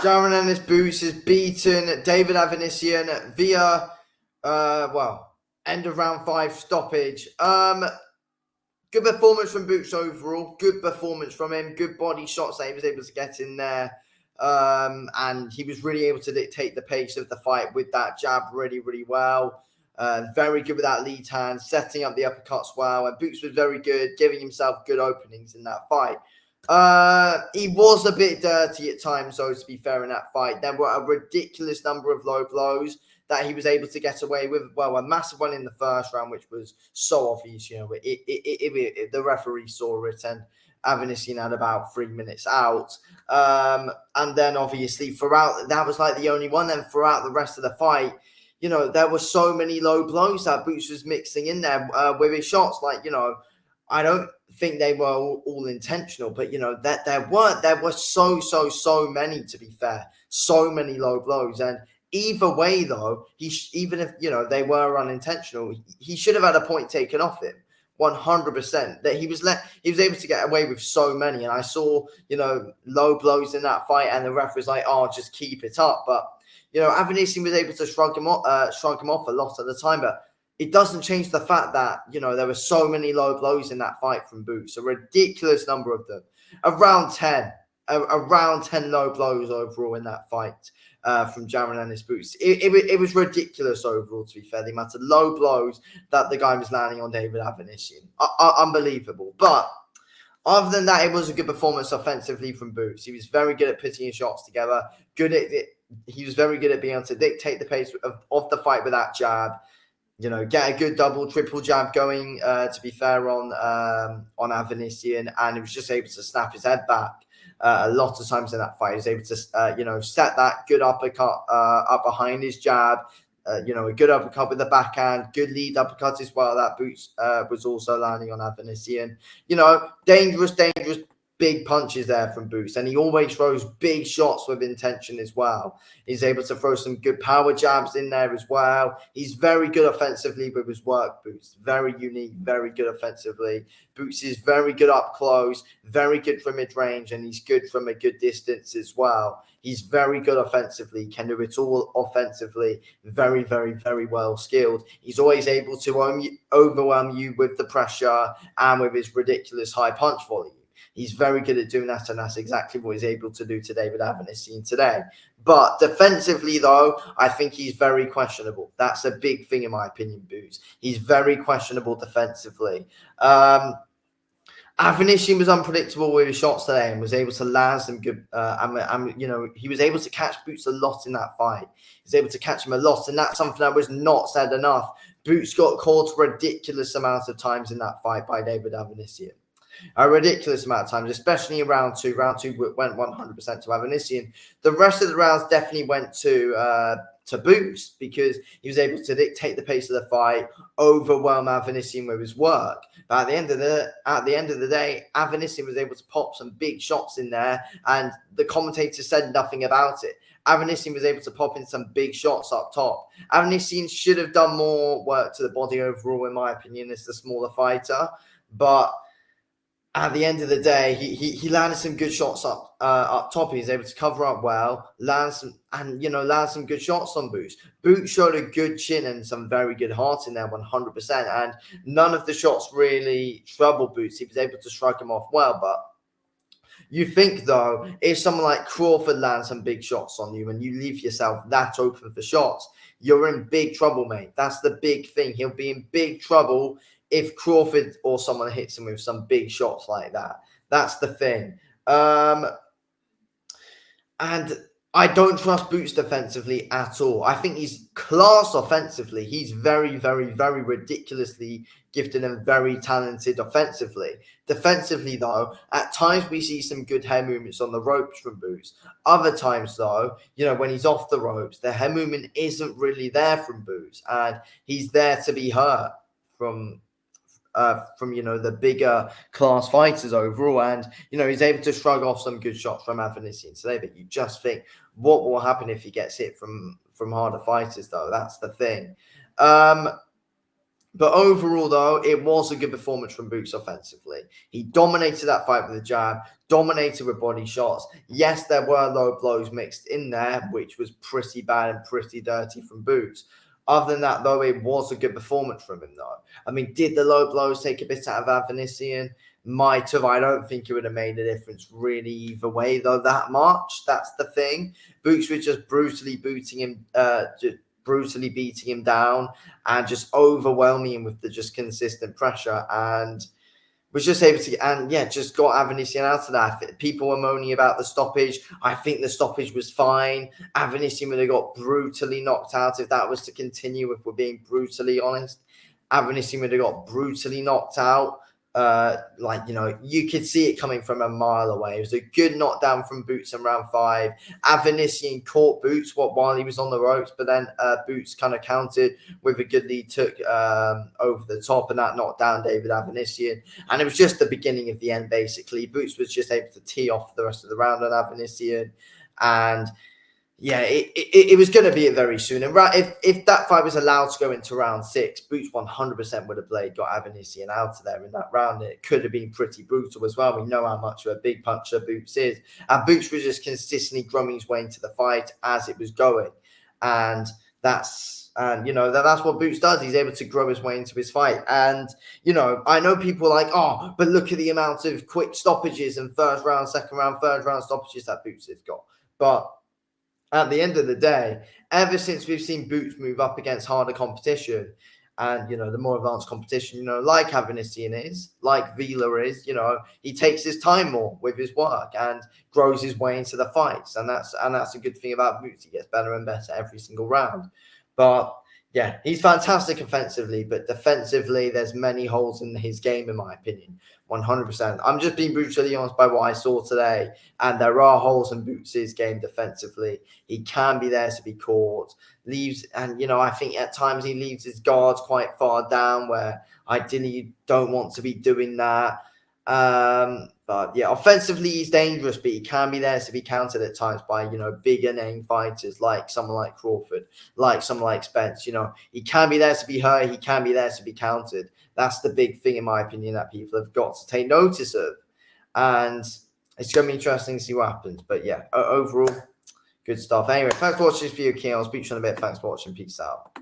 Jaron Ennis Boots has beaten David Avanesyan via, end of round 5 stoppage. Good performance from Boots overall. Good performance from him. Good body shots that he was able to get in there. And he was really able to dictate the pace of the fight with that jab really, really well. Very good with that lead hand, setting up the uppercuts well. And Boots was very good, giving himself good openings in that fight. He was a bit dirty at times, though, to be fair, in that fight. There were a ridiculous number of low blows that he was able to get away with. Well, a massive one in the first round, which was so obvious, the referee saw it, and Avanesyan had about 3 minutes out. And then obviously throughout, that was like the only one. Then throughout the rest of the fight, there were so many low blows that Boots was mixing in there with his shots. I don't think they were all intentional, but that there were so many, to be fair, so many low blows. And either way, though, even if they were unintentional, he should have had a point taken off him. 100%. That he was able to get away with so many. And I saw low blows in that fight, and the ref was like, "Oh, just keep it up." But Avanesyan was able to shrug him off a lot of the time, but it doesn't change the fact that, there were so many low blows in that fight from Boots, a ridiculous number of them. Around 10 low blows overall in that fight from Jaron Ennis Boots. It was ridiculous overall, to be fair, the amount of low blows that the guy was landing on David Avanesyan. Unbelievable. But other than that, it was a good performance offensively from Boots. He was very good at putting his shots together. He was very good at being able to dictate the pace of the fight with that jab. Get a good double, triple jab going, to be fair, on Avanesyan, and he was just able to snap his head back a lot of times in that fight. He was able to, set that good uppercut up behind his jab, a good uppercut with the backhand, good lead uppercut as well. That Boots was also landing on Avanesyan. Dangerous, big punches there from Boots, and he always throws big shots with intention as well. He's able to throw some good power jabs in there as well. He's very good offensively with his work, Boots. Very unique, very good offensively. Boots is very good up close, very good from mid-range, and he's good from a good distance as well. He's very good offensively, can do it all offensively, very, very, very well skilled. He's always able to overwhelm you with the pressure and with his ridiculous high punch volume. He's very good at doing that, and that's exactly what he's able to do to David Avanesyan today. But defensively, though, I think he's very questionable. That's a big thing, in my opinion, Boots. He's very questionable defensively. Avanesyan was unpredictable with his shots today and was able to land some good. He was able to catch Boots a lot in that fight. He was able to catch him a lot, and that's something that was not said enough. Boots got caught a ridiculous amount of times in that fight by David Avanesyan. A ridiculous amount of times, especially in round 2. Round 2 went 100% to Avanesyan. The rest of the rounds definitely went to Boots, because he was able to dictate the pace of the fight, overwhelm Avanesyan with his work. But at the end of the day, Avanesyan was able to pop some big shots in there, and the commentator said nothing about it. Avanesyan was able to pop in some big shots up top. Avanesyan should have done more work to the body overall, in my opinion, as the smaller fighter. But at the end of the day, he landed some good shots up top. He was able to cover up well, land some good shots on Boots. Boots showed a good chin and some very good heart in there, 100%. And none of the shots really troubled Boots. He was able to strike him off well. But you think, though, if someone like Crawford lands some big shots on you and you leave yourself that open for shots, you're in big trouble, mate. That's the big thing. He'll be in big trouble if Crawford or someone hits him with some big shots like that. That's the thing. And I don't trust Boots defensively at all. I think he's class offensively. He's very, very, very ridiculously gifted and very talented offensively. Defensively, though, at times we see some good head movements on the ropes from Boots. Other times, though, when he's off the ropes, the head movement isn't really there from Boots, and he's there to be hurt from the bigger class fighters overall. And he's able to shrug off some good shots from Avanesyan today, but you just think, what will happen if he gets hit from harder fighters, though? That's the thing. But overall, though, it was a good performance from Boots offensively. He dominated that fight with the jab, dominated with body shots. Yes, there were low blows mixed in there, which was pretty bad and pretty dirty from Boots. Other than that, though, it was a good performance from him, though. I mean, did the low blows take a bit out of Avanesyan? Might have. I don't think it would have made a difference really either way, though, that much. That's the thing. Boots was just brutally beating him down and just overwhelming him with the just consistent pressure, and was just able to, and yeah, just got Avanesyan out of that. People were moaning about the stoppage. I think the stoppage was fine. Avanesyan would have got brutally knocked out if that was to continue, if we're being brutally honest. Avanesyan would have got brutally knocked out. You could see it coming from a mile away. It was a good knockdown from Boots in round 5. Avanesyan caught Boots while he was on the ropes, but then Boots kind of countered with a good lead took over the top, and that knocked down David Avanesyan. And it was just the beginning of the end, basically. Boots was just able to tee off the rest of the round on Avanesyan, and yeah, it was going to be it very soon. And if that fight was allowed to go into round 6, Boots 100% would have got Avanesyan out of there in that round. And it could have been pretty brutal as well. We know how much of a big puncher Boots is. And Boots was just consistently drumming his way into the fight as it was going. And that's what Boots does. He's able to grow his way into his fight. And, I know people are like, oh, but look at the amount of quick stoppages and first round, second round, third round stoppages that Boots has got. But at the end of the day, ever since we've seen Boots move up against harder competition and, the more advanced competition, like Avanesyan is, like Vila is, he takes his time more with his work and grows his way into the fights. And that's a good thing about Boots. He gets better and better every single round. But yeah, he's fantastic offensively, but defensively, there's many holes in his game, in my opinion. 100%. I'm just being brutally honest by what I saw today, and there are holes in Boots' game defensively. He can be there to be caught, I think at times he leaves his guards quite far down, where ideally you don't want to be doing that. But yeah, offensively he's dangerous, but he can be there to be countered at times by, bigger name fighters like someone like Crawford, like someone like Spence. He can be there to be hurt, he can be there to be countered. That's the big thing, in my opinion, that people have got to take notice of. And it's going to be interesting to see what happens. But yeah, overall, good stuff. Anyway, thanks for watching this video, King. I'll speak to you in a bit. Thanks for watching. Peace out.